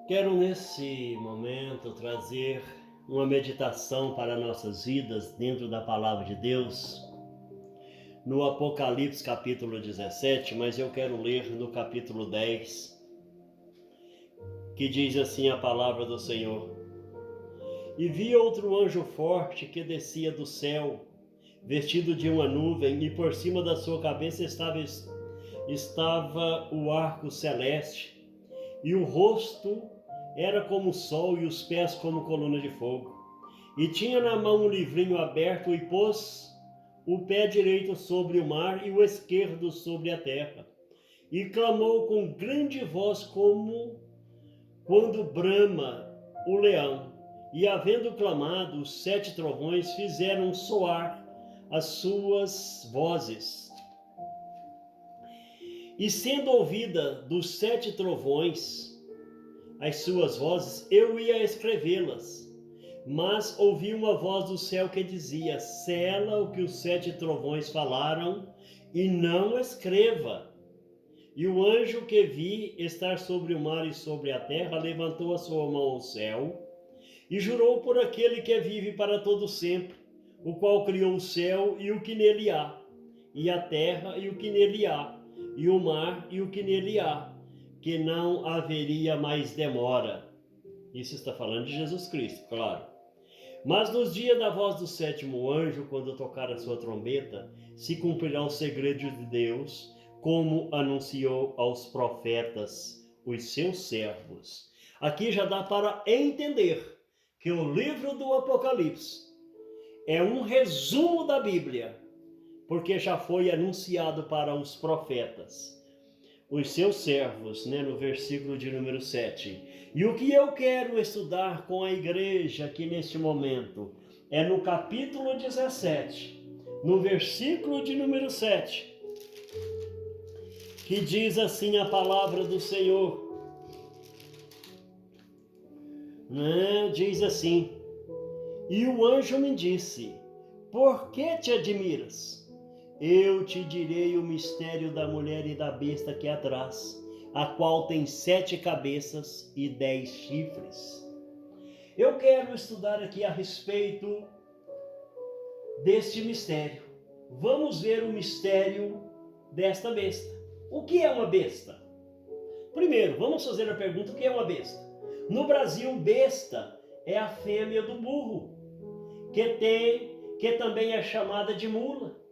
Quero nesse momento trazer uma meditação para nossas vidas dentro da palavra de Deus, no Apocalipse capítulo 17, mas eu quero ler no capítulo 10, que diz assim a palavra do Senhor: E vi outro anjo forte que descia do céu, vestido de uma nuvem, e por cima da sua cabeça estava o arco celeste, e o rosto era como o sol e os pés como coluna de fogo. E tinha na mão um livrinho aberto e pôs o pé direito sobre o mar e o esquerdo sobre a terra. E clamou com grande voz como quando brama o leão. E havendo clamado, os 7 trovões fizeram soar as suas vozes. E sendo ouvida dos 7 trovões as suas vozes, eu ia escrevê-las. Mas ouvi uma voz do céu que dizia: sela o que os 7 trovões falaram e não escreva. E o anjo que vi estar sobre o mar e sobre a terra levantou a sua mão ao céu e jurou por aquele que vive para todo sempre, o qual criou o céu e o que nele há, e a terra e o que nele há, e o mar e o que nele há, que não haveria mais demora. Isso está falando de Jesus Cristo, claro. Mas nos dias da voz do 7º anjo, quando tocar a sua trombeta, se cumprirá o segredo de Deus, como anunciou aos profetas, os seus servos. Aqui já dá para entender que o livro do Apocalipse é um resumo da Bíblia, porque já foi anunciado para os profetas, os seus servos, no versículo de número 7. E o que eu quero estudar com a igreja aqui neste momento é no capítulo 17, no versículo de número 7, que diz assim a palavra do Senhor. Diz assim: E o anjo me disse: por que te admiras? Eu te direi o mistério da mulher e da besta que a traz, a qual tem 7 cabeças e 10 chifres. Eu quero estudar aqui a respeito deste mistério. Vamos ver o mistério desta besta. O que é uma besta? Primeiro, vamos fazer a pergunta: o que é uma besta? No Brasil, besta é a fêmea do burro, que também é chamada de mula.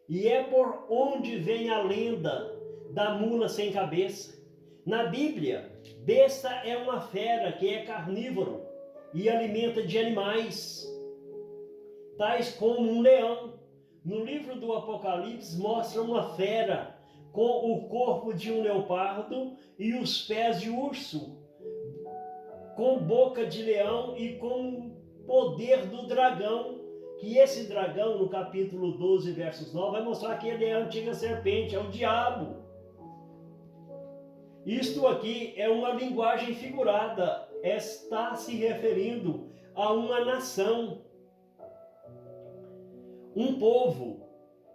E é por onde vem a lenda da mula sem cabeça. Na Bíblia, besta é uma fera que é carnívoro e alimenta de animais, tais como um leão. No livro do Apocalipse mostra uma fera com o corpo de um leopardo e os pés de urso, com boca de leão e com o poder do dragão, que esse dragão, no capítulo 12, versos 9, vai mostrar que ele é a antiga serpente, é o diabo. Isto aqui é uma linguagem figurada, está se referindo a uma nação, um povo.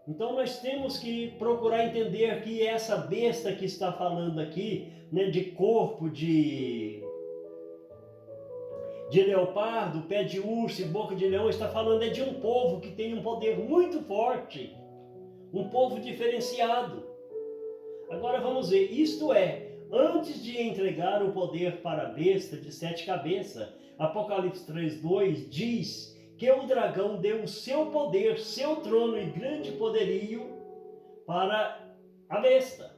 Então nós temos que procurar entender que essa besta que está falando aqui, de corpo de leopardo, pé de urso e boca de leão, está falando de um povo que tem um poder muito forte, um povo diferenciado. Agora vamos ver, isto é, antes de entregar o poder para a besta de 7 cabeças, Apocalipse 3:2 diz que o dragão deu o seu poder, seu trono e grande poderio para a besta.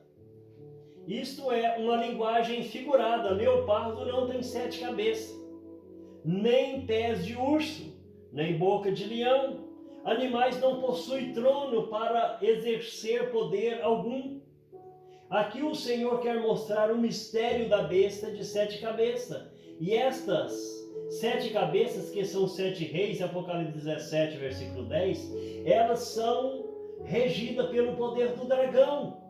Isto é uma linguagem figurada. Leopardo não tem 7 cabeças, nem pés de urso, nem boca de leão. Animais não possuem trono para exercer poder algum. Aqui o Senhor quer mostrar o mistério da besta de 7 cabeças. E estas 7 cabeças, que são 7 reis, Apocalipse 17, versículo 10, elas são regidas pelo poder do dragão.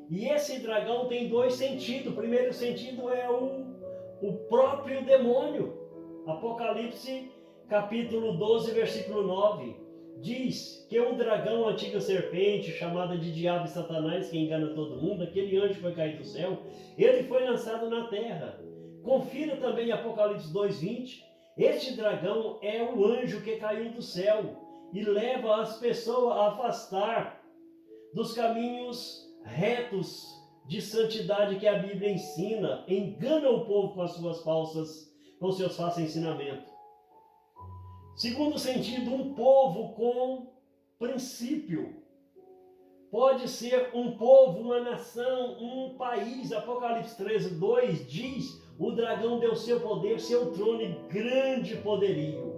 E esse dragão tem 2 sentidos. O primeiro sentido é o próprio demônio. Apocalipse capítulo 12, versículo 9, diz que o dragão, a antiga serpente, chamada de diabo e Satanás, que engana todo mundo, aquele anjo que foi cair do céu, ele foi lançado na terra Confira também Apocalipse 2:20. Este dragão é o anjo que caiu do céu e leva as pessoas a afastar dos caminhos retos de santidade que a Bíblia ensina, engana o povo com seus falsos ensinamentos. Segundo sentido, um povo com princípio. Pode ser um povo, uma nação, um país. Apocalipse 13:2 diz: o dragão deu seu poder, seu trono e grande poderio.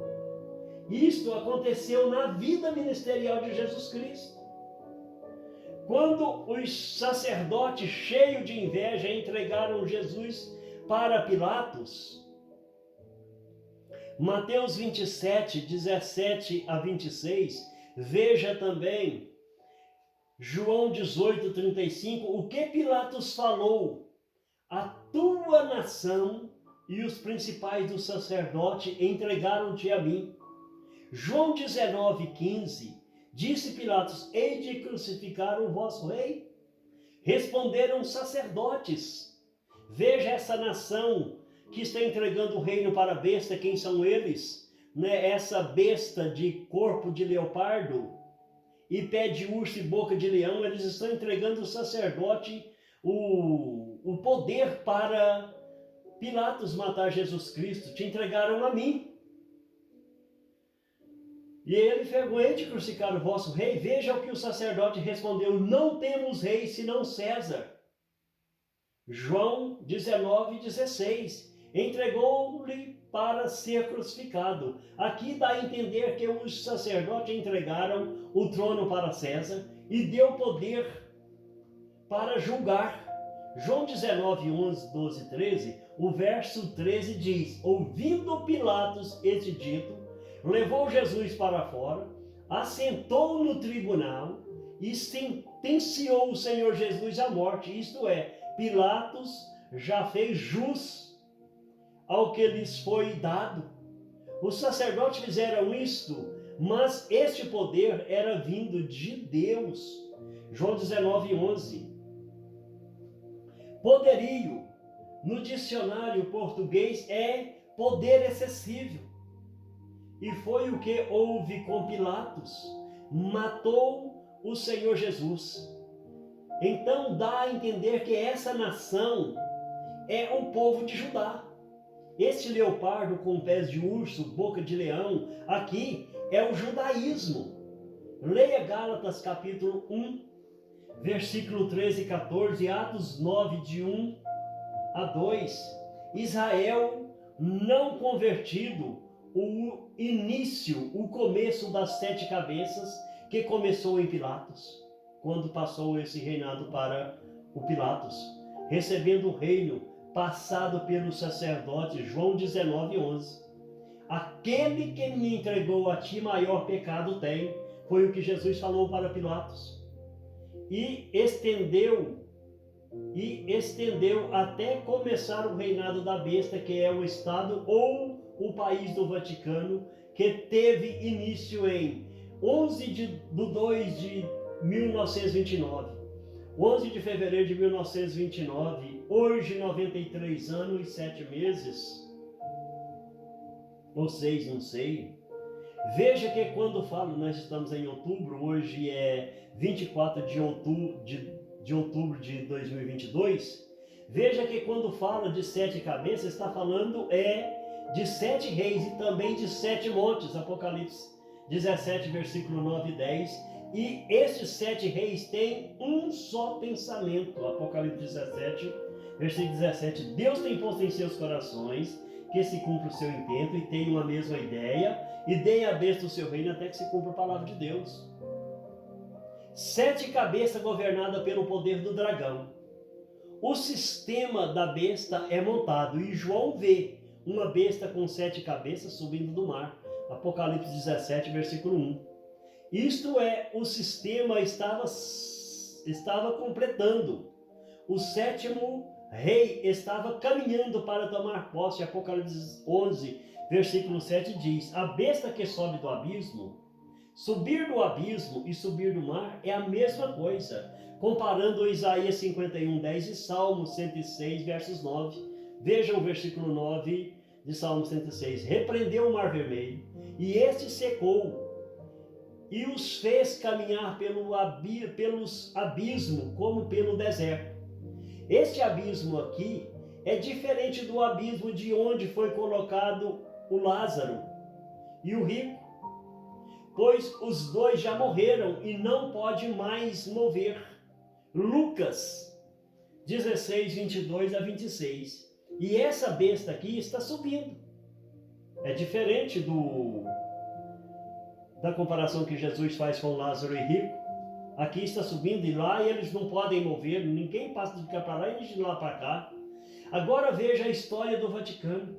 Isto aconteceu na vida ministerial de Jesus Cristo. Quando os sacerdotes, cheios de inveja, entregaram Jesus para Pilatos, Mateus 27:17-26, veja também João 18:35, o que Pilatos falou: a tua nação e os principais dos sacerdotes entregaram-te a mim. João 19:15, disse Pilatos: hei de crucificar o vosso rei? Responderam os sacerdotes: veja essa nação que está entregando o reino para a besta. Quem são eles? Essa besta de corpo de leopardo e pé de urso e boca de leão. Eles estão entregando o sacerdote o poder para Pilatos matar Jesus Cristo. Te entregaram a mim. E ele pegou: hei de crucificar o vosso rei? Veja o que o sacerdote respondeu: não temos rei senão César. João 19:16, entregou-lhe para ser crucificado. Aqui dá a entender que os sacerdotes entregaram o trono para César e deu poder para julgar. João 19:11, 12, 13, o verso 13 diz: ouvindo Pilatos este dito, levou Jesus para fora, assentou no tribunal e sentenciou o Senhor Jesus à morte. Isto é, Pilatos já fez jus ao que lhes foi dado. Os sacerdotes fizeram isto, mas este poder era vindo de Deus. João 19:11. Poderio, no dicionário português, é poder excessivo. E foi o que houve com Pilatos. Matou o Senhor Jesus. Então dá a entender que essa nação é o povo de Judá. Este leopardo com pés de urso, boca de leão, aqui é o judaísmo. Leia Gálatas capítulo 1, versículo 13 e 14, Atos 9, de 1 a 2. Israel não convertido, o início, o começo das 7 cabeças, que começou em Pilatos, quando passou esse reinado para o Pilatos, recebendo o reino passado pelo sacerdote. João 19:11. Aquele que me entregou a ti maior pecado tem, foi o que Jesus falou para Pilatos. E estendeu até começar o reinado da besta, que é o Estado ou o país do Vaticano, que teve início em 11 de 2 de 1929. 11 de fevereiro de 1929, hoje 93 anos e 7 meses, ou 6, não sei. Veja que quando falo, nós estamos em outubro, hoje é 24 de outubro de 2022, veja que quando fala de 7 cabeças, está falando de 7 reis e também de 7 montes. Apocalipse 17, versículo 9 e 10. E estes 7 reis têm um só pensamento. Apocalipse 17, versículo 17. Deus tem posto em seus corações que se cumpra o seu intento e tenham a mesma ideia, e deem à besta o seu reino até que se cumpra a palavra de Deus. 7 cabeças governadas pelo poder do dragão. O sistema da besta é montado, e João vê uma besta com 7 cabeças subindo do mar. Apocalipse 17, versículo 1. Isto é, o sistema estava completando. O 7º rei estava caminhando para tomar posse. Apocalipse 11, versículo 7 diz: a besta que sobe do abismo, subir do abismo e subir do mar é a mesma coisa, comparando Isaías 51, 10 e Salmo 106, versos 9, Vejam o versículo 9 de Salmo 106. Repreendeu o mar vermelho, e este secou, e os fez caminhar pelos abismos, como pelo deserto. Este abismo aqui é diferente do abismo de onde foi colocado o Lázaro e o rico, pois os dois já morreram e não pode mais mover. Lucas 16, 22 a 26. E essa besta aqui está subindo. É diferente da comparação que Jesus faz com Lázaro e rico. Aqui está subindo, e lá eles não podem mover, ninguém passa de cá para lá e de lá para cá. Agora veja a história do Vaticano.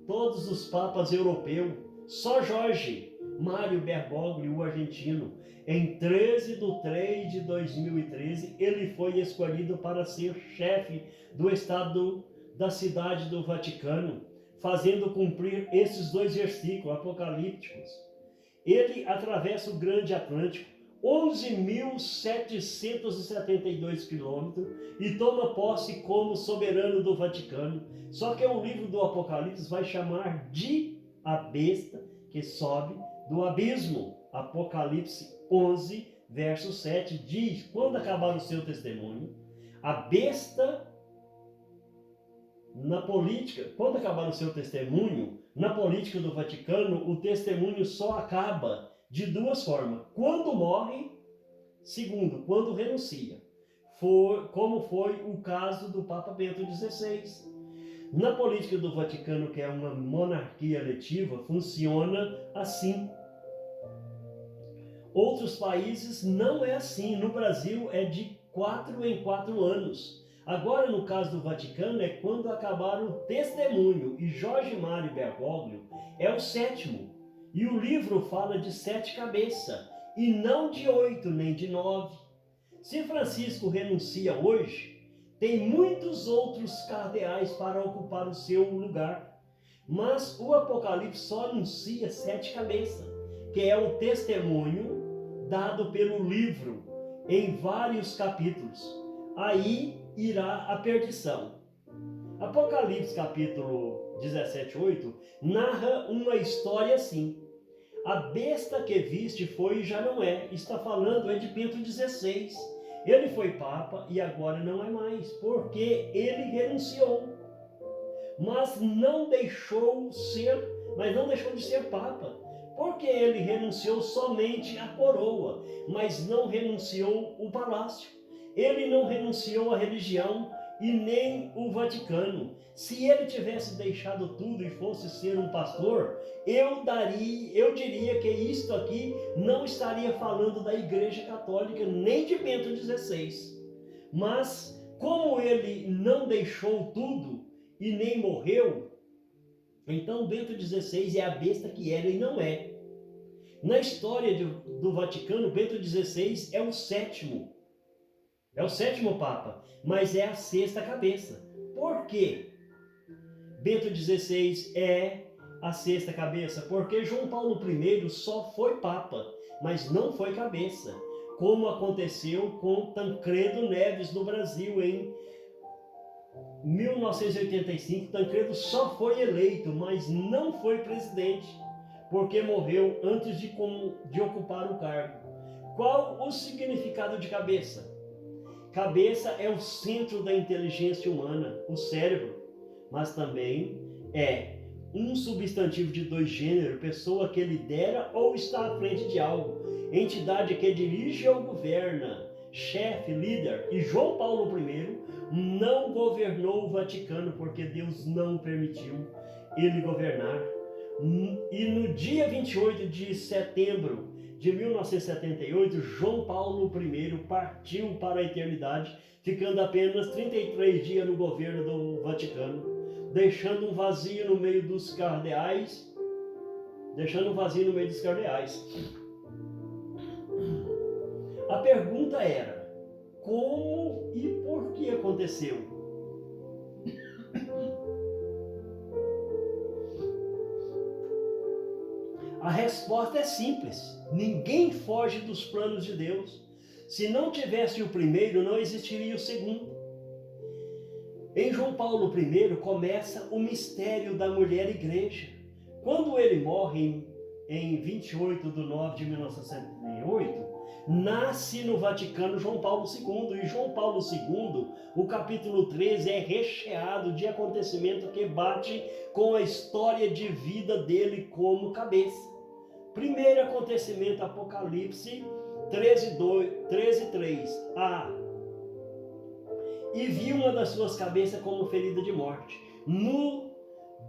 Todos os papas europeus, só Jorge Mário Bergoglio, o argentino, em 13 de 3 de 2013, ele foi escolhido para ser chefe do Estado da cidade do Vaticano, fazendo cumprir esses dois versículos apocalípticos. Ele atravessa o Grande Atlântico, 11.772 quilômetros, e toma posse como soberano do Vaticano. Só que o livro do Apocalipse vai chamar de a besta que sobe do abismo. Apocalipse 11, verso 7 diz: quando acabar o seu testemunho, a besta na política, quando acabar o seu testemunho, na política do Vaticano, o testemunho só acaba de duas formas: quando morre, segundo, quando renuncia. Como foi o caso do Papa Bento XVI. Na política do Vaticano, que é uma monarquia eletiva, funciona assim. Outros países não é assim. No Brasil é de 4 em 4 anos. Agora, no caso do Vaticano, é quando acabar o testemunho. E Jorge Mário Bergoglio é o 7º. E o livro fala de 7 cabeças, e não de 8 nem de 9. Se Francisco renuncia hoje, tem muitos outros cardeais para ocupar o seu lugar. Mas o Apocalipse só anuncia 7 cabeças, que é o testemunho dado pelo livro em vários capítulos. Aí irá a perdição. Apocalipse capítulo 17:8 narra uma história assim: a besta que viste foi e já não é. Está falando é de Bento XVI. Ele foi papa e agora não é mais, porque ele renunciou. Mas não deixou de ser papa, porque ele renunciou somente a coroa, mas não renunciou o palácio. Ele não renunciou a religião e nem o Vaticano. Se ele tivesse deixado tudo e fosse ser um pastor, eu diria que isto aqui não estaria falando da Igreja Católica nem de Bento XVI. Mas como ele não deixou tudo e nem morreu, então Bento XVI é a besta que era e não é. Na história do Vaticano, Bento XVI é o 7º. É o 7º Papa, mas é a 6ª cabeça. Por quê? Bento XVI é a 6ª cabeça? Porque João Paulo I só foi Papa, mas não foi cabeça, como aconteceu com Tancredo Neves no Brasil em 1985. Tancredo só foi eleito, mas não foi presidente, porque morreu antes de ocupar o cargo. Qual o significado de cabeça? Cabeça é o centro da inteligência humana, o cérebro, mas também é um substantivo de 2 gêneros, pessoa que lidera ou está à frente de algo, entidade que dirige ou governa, chefe, líder. E João Paulo I não governou o Vaticano porque Deus não permitiu ele governar. E no dia 28 de setembro de 1978, João Paulo I partiu para a eternidade, ficando apenas 33 dias no governo do Vaticano, deixando um vazio no meio dos cardeais. A pergunta era: como e por que aconteceu? A resposta é simples: ninguém foge dos planos de Deus. Se não tivesse o primeiro, não existiria o segundo. Em João Paulo I começa o mistério da mulher igreja. Quando ele morre em 28 de 9 de 1978, nasce no Vaticano João Paulo II. E João Paulo II, o capítulo 13, é recheado de acontecimento que bate com a história de vida dele como cabeça. Primeiro acontecimento, Apocalipse 13:3. E vi uma das suas cabeças como ferida de morte. No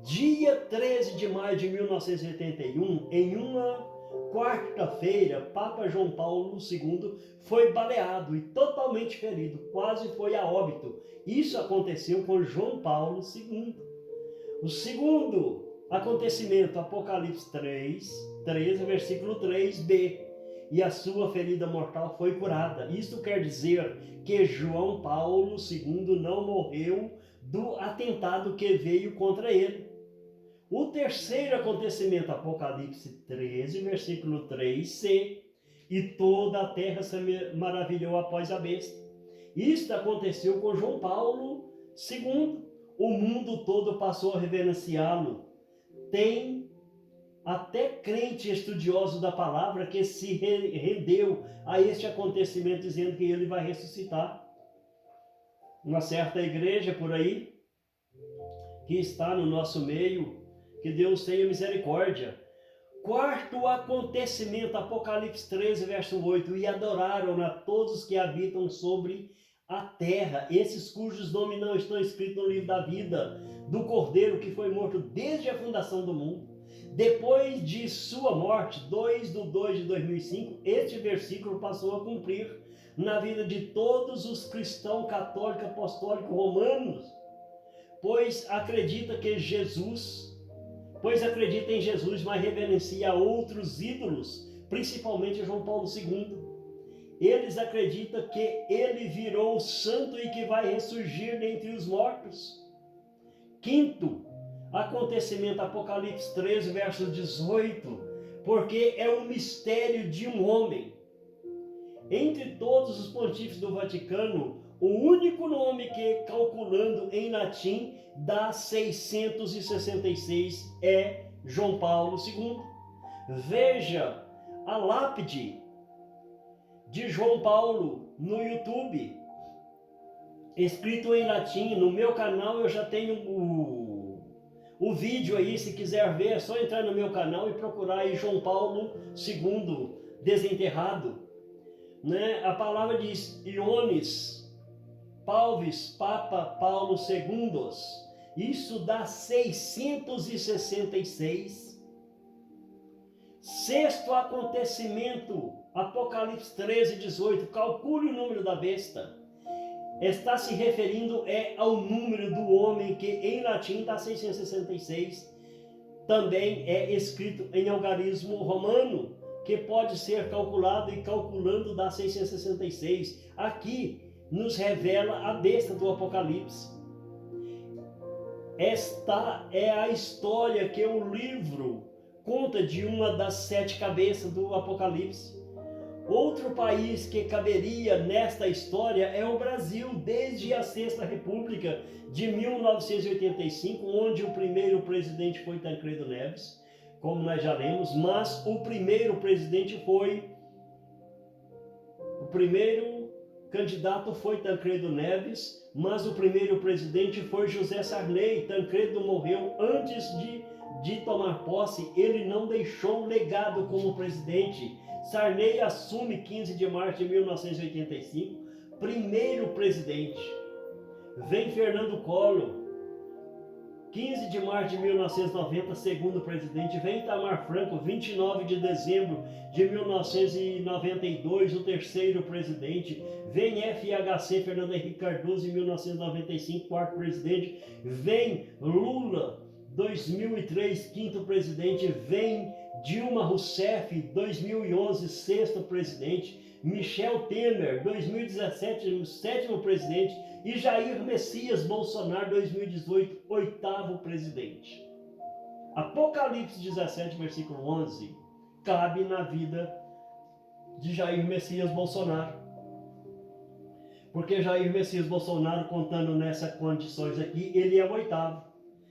dia 13 de maio de 1981, em uma quarta-feira, Papa João Paulo II foi baleado e totalmente ferido, quase foi a óbito. Isso aconteceu com João Paulo II. O segundo acontecimento, Apocalipse 13, versículo 3b. E a sua ferida mortal foi curada. Isto quer dizer que João Paulo II não morreu do atentado que veio contra ele. O terceiro acontecimento, Apocalipse 13, versículo 3c. E toda a terra se maravilhou após a besta. Isto aconteceu com João Paulo II. O mundo todo passou a reverenciá-lo. Tem até crente estudioso da palavra que se rendeu a este acontecimento, dizendo que ele vai ressuscitar. Uma certa igreja por aí, que está no nosso meio, que Deus tenha misericórdia. Quarto acontecimento, Apocalipse 13, verso 8. E adoraram a todos que habitam sobre a terra, esses cujos nomes não estão escritos no livro da vida do Cordeiro, que foi morto desde a fundação do mundo. Depois de sua morte, 2/2 de 2005, este versículo passou a cumprir na vida de todos os cristãos católicos, apostólicos, romanos, pois acredita em Jesus, mas reverencia outros ídolos, principalmente João Paulo II. Eles acreditam que ele virou santo e que vai ressurgir dentre os mortos. Quinto acontecimento, Apocalipse 13, verso 18, porque é um mistério de um homem. Entre todos os pontífices do Vaticano, o único nome que, calculando em latim, dá 666 é João Paulo II. Veja a lápide de João Paulo no YouTube, escrito em latim. No meu canal eu já tenho o vídeo aí, se quiser ver, é só entrar no meu canal e procurar aí João Paulo II desenterrado. Né? A palavra diz Iones Pauvis Papa Paulo II. Isso dá 666. Sexto acontecimento, Apocalipse 13, 18. Calcule o número da besta. Está se referindo ao número do homem, que em latim dá 666. Também é escrito em algarismo romano, que pode ser calculado, e calculando dá 666. Aqui nos revela a besta do Apocalipse. Esta é a história que o livro conta de uma das 7 cabeças do Apocalipse. Outro país que caberia nesta história é o Brasil, desde a Sexta República de 1985, onde o primeiro presidente foi Tancredo Neves, como nós já lemos, mas o primeiro candidato foi Tancredo Neves, mas o primeiro presidente foi José Sarney. Tancredo morreu antes de tomar posse, ele não deixou legado como presidente. Sarney assume 15 de março de 1985, primeiro presidente. Vem Fernando Collor, 15 de março de 1990, segundo presidente. Vem Itamar Franco, 29 de dezembro de 1992, o terceiro presidente. Vem FHC, Fernando Henrique Cardoso, em 1995, quarto presidente. Vem Lula, 2003, quinto presidente. Vem Dilma Rousseff, 2011, sexto presidente. Michel Temer, 2017, sétimo presidente. E Jair Messias Bolsonaro, 2018, oitavo presidente. Apocalipse 17, versículo 11, cabe na vida de Jair Messias Bolsonaro. Porque Jair Messias Bolsonaro, contando nessas condições aqui, ele é o 8º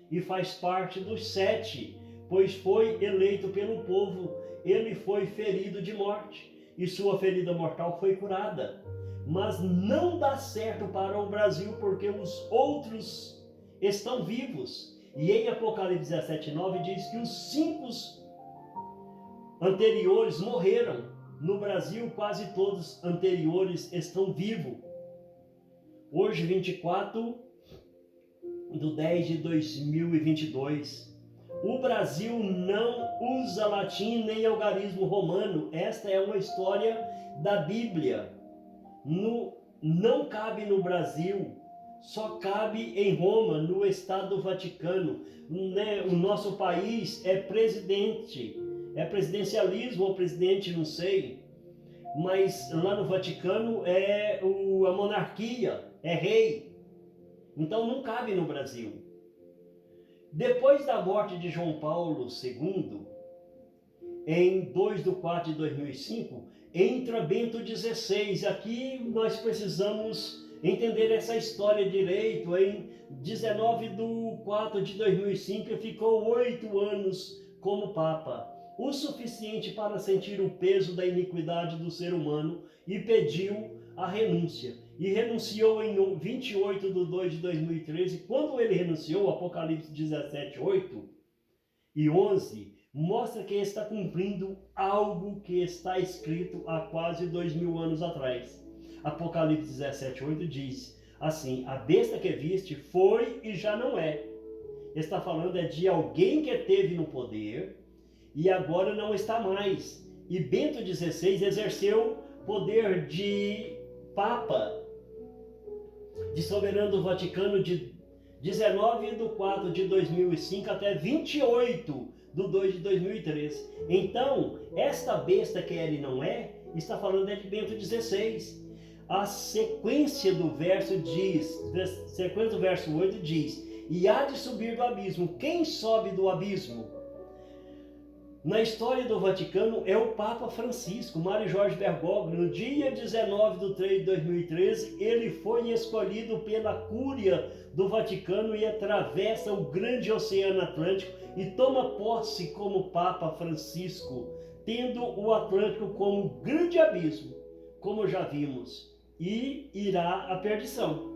e faz parte dos 7, pois foi eleito pelo povo. Ele foi ferido de morte e sua ferida mortal foi curada. Mas não dá certo para o Brasil porque os outros estão vivos. E em Apocalipse 17:9 diz que os 5 anteriores morreram. No Brasil, quase todos anteriores estão vivos. Hoje, 24/10/2022, o Brasil não usa latim nem algarismo romano. Esta é uma história da Bíblia. Não cabe no Brasil, só cabe em Roma, no Estado do Vaticano. O nosso país é presidencialismo ou presidente, não sei, mas lá no Vaticano é a monarquia, é rei. Então não cabe no Brasil. Depois da morte de João Paulo II, em 2/4/2005, entra Bento XVI. Aqui nós precisamos entender essa história direito. Em 19/4/2005, ele ficou 8 anos como Papa, o suficiente para sentir o peso da iniquidade do ser humano e pediu a renúncia. E renunciou em 28/2/2013. Quando ele renunciou, Apocalipse 17:8 e 11 mostra que está cumprindo algo que está escrito há quase 2000 anos atrás. Apocalipse 17:8 diz assim: a besta que viste foi e já não é. Está falando de alguém que esteve no poder e agora não está mais. E Bento XVI exerceu poder de Papa, de soberano do Vaticano, de 19/4/2005 até 28/2/2013. Então, esta besta que ele não é, está falando de Bento XVI. A sequência do verso 8 diz: e há de subir do abismo. Quem sobe do abismo? Na história do Vaticano é o Papa Francisco, Mário Jorge Bergoglio. No dia 19/3/2013, ele foi escolhido pela Cúria do Vaticano e atravessa o grande Oceano Atlântico e toma posse como Papa Francisco, tendo o Atlântico como grande abismo, como já vimos, e irá à perdição.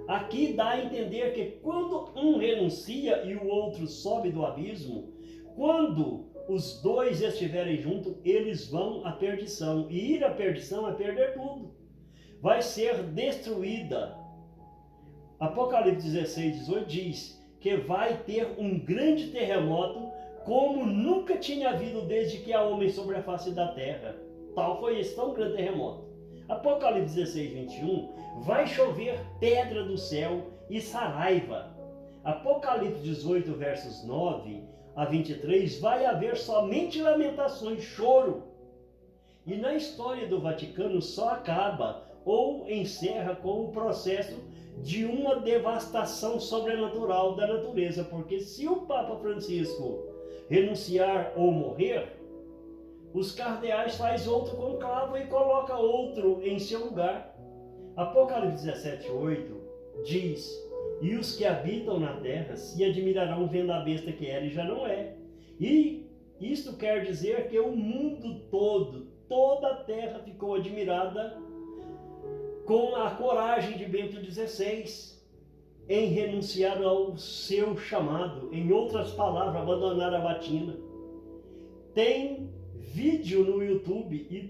Aqui dá a entender que quando um renuncia e o outro sobe do abismo, quando os dois estiverem juntos, eles vão à perdição. E ir à perdição é perder tudo. Vai ser destruída. Apocalipse 16:18 diz que vai ter um grande terremoto, como nunca tinha havido desde que há homem sobre a face da terra. Tal foi esse tão grande terremoto. Apocalipse 16:21, vai chover pedra do céu e saraiva. Apocalipse 18, versos 9-23, vai haver somente lamentações, choro. E na história do Vaticano só acaba ou encerra com o processo de uma devastação sobrenatural da natureza, porque se o Papa Francisco renunciar ou morrer, os cardeais faz outro conclave e coloca outro em seu lugar. Apocalipse 17:8 diz: e os que habitam na terra se admirarão vendo a besta que era e já não é. E isto quer dizer que o mundo todo, toda a terra ficou admirada com a coragem de Bento XVI em renunciar ao seu chamado. Em outras palavras, abandonar a batina. Tem vídeo no YouTube e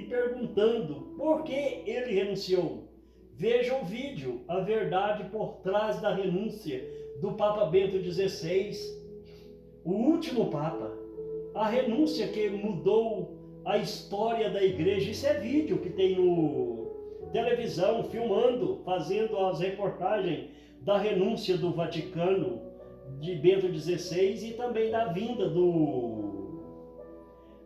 perguntando por que ele renunciou. Veja o vídeo, a verdade por trás da renúncia do Papa Bento XVI, o último Papa. A renúncia que mudou a história da igreja. Isso é vídeo que tem no televisão, filmando, fazendo as reportagens da renúncia do Vaticano de Bento XVI e também da vinda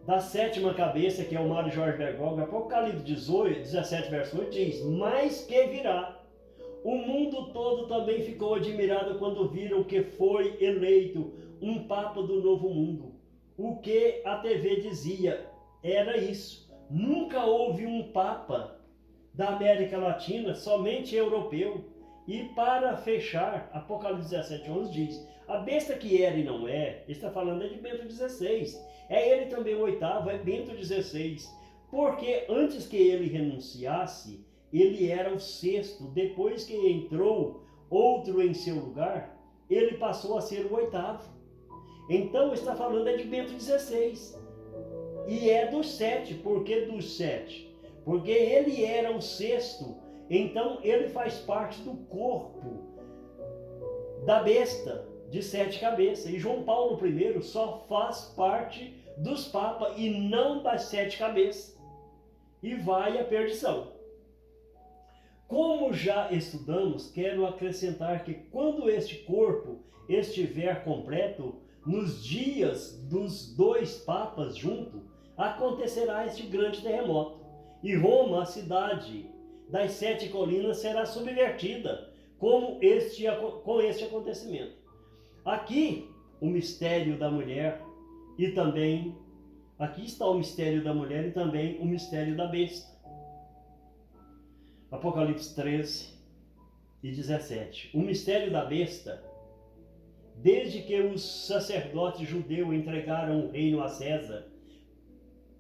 da sétima cabeça, que é o Mário Jorge Bergoglio. Apocalipse 17, verso 8 diz: mas que virá. O mundo todo também ficou admirado quando viram que foi eleito um Papa do Novo Mundo. O que a TV dizia era isso: nunca houve um Papa da América Latina, somente europeu. E para fechar, Apocalipse 17:11 diz: a besta que era e não é, está falando de Bento XVI. É ele também o oitavo, é Bento XVI. Porque antes que ele renunciasse, ele era o sexto. Depois que entrou outro em seu lugar, ele passou a ser o oitavo. Então está falando de Bento XVI. E é dos sete. Por que dos sete? Porque ele era o sexto. Então ele faz parte do corpo da besta de sete cabeças. E João Paulo I só faz parte dos papas e não das sete cabeças. E vai à perdição. Como já estudamos, quero acrescentar que quando este corpo estiver completo, nos dias dos dois papas juntos, acontecerá este grande terremoto. E Roma, a cidade das sete colinas, será subvertida com este acontecimento. Aqui, o mistério da mulher e também, aqui está o mistério da mulher e também o mistério da besta. Apocalipse 13 e 17. O mistério da besta, desde que os sacerdotes judeus entregaram o reino a César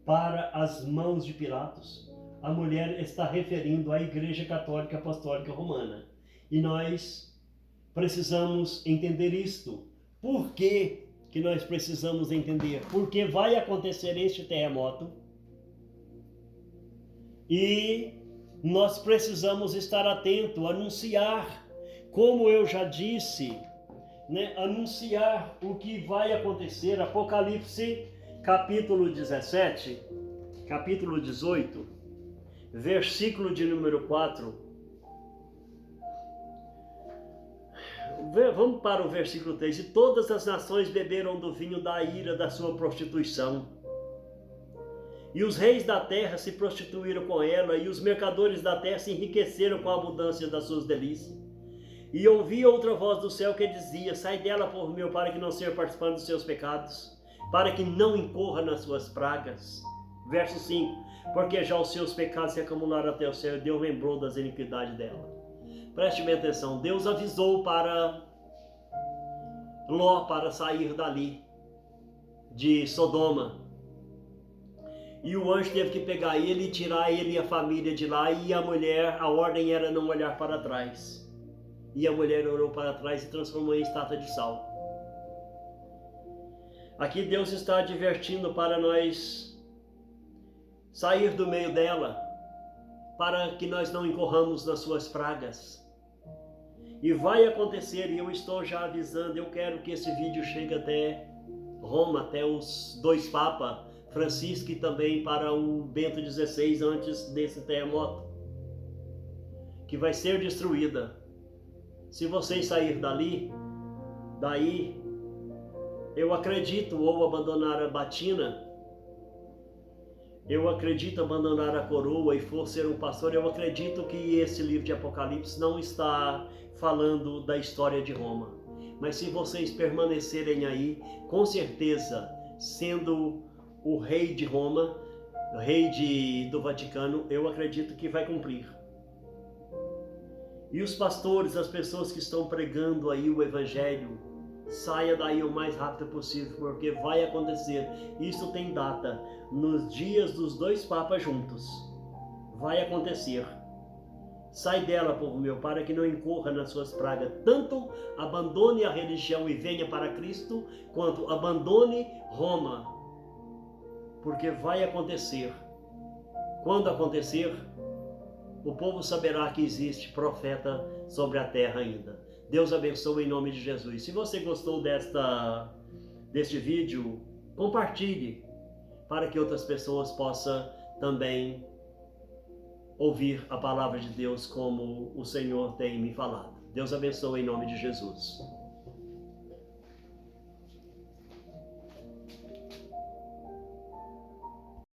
para as mãos de Pilatos, a mulher está referindo à Igreja Católica Apostólica Romana. E nós precisamos entender isto. Por que nós precisamos entender? Porque vai acontecer este terremoto e nós precisamos estar atento, anunciar, como eu já disse, anunciar o que vai acontecer. Apocalipse capítulo 17, capítulo 18, versículo de número 4. Vamos para o versículo 3. E todas as nações beberam do vinho da ira da sua prostituição. E os reis da terra se prostituíram com ela, e os mercadores da terra se enriqueceram com a abundância das suas delícias. E ouvi outra voz do céu que dizia: sai dela, povo meu, para que não seja participando dos seus pecados, para que não incorra nas suas pragas. Verso 5. Porque já os seus pecados se acumularam até o céu, e Deus lembrou das iniquidades dela. Preste bem atenção. Deus avisou para Ló para sair dali, de Sodoma. E o anjo teve que pegar ele e tirar ele e a família de lá. E a mulher, a ordem era não olhar para trás. E a mulher olhou para trás e transformou em estátua de sal. Aqui Deus está advertindo para nós sair do meio dela, para que nós não incorramos nas suas pragas. E vai acontecer, e eu estou já avisando, eu quero que esse vídeo chegue até Roma, até os dois papas, Francisco e também para o Bento XVI, antes desse terremoto, que vai ser destruída. Se vocês sair daí, eu acredito, ou abandonar a batina, eu acredito abandonar a coroa e for ser um pastor, eu acredito que esse livro de Apocalipse não está falando da história de Roma. Mas se vocês permanecerem aí, com certeza, sendo o rei de Roma, o rei do Vaticano, eu acredito que vai cumprir. E os pastores, as pessoas que estão pregando aí o evangelho, saia daí o mais rápido possível, porque vai acontecer. Isso tem data, nos dias dos dois papas juntos. Vai acontecer. Sai dela, povo meu, para que não incorra nas suas pragas. Tanto abandone a religião e venha para Cristo, quanto abandone Roma. Porque vai acontecer. Quando acontecer, o povo saberá que existe profeta sobre a terra ainda. Deus abençoe em nome de Jesus. Se você gostou deste vídeo, compartilhe para que outras pessoas possam também ouvir a palavra de Deus como o Senhor tem me falado. Deus abençoe em nome de Jesus.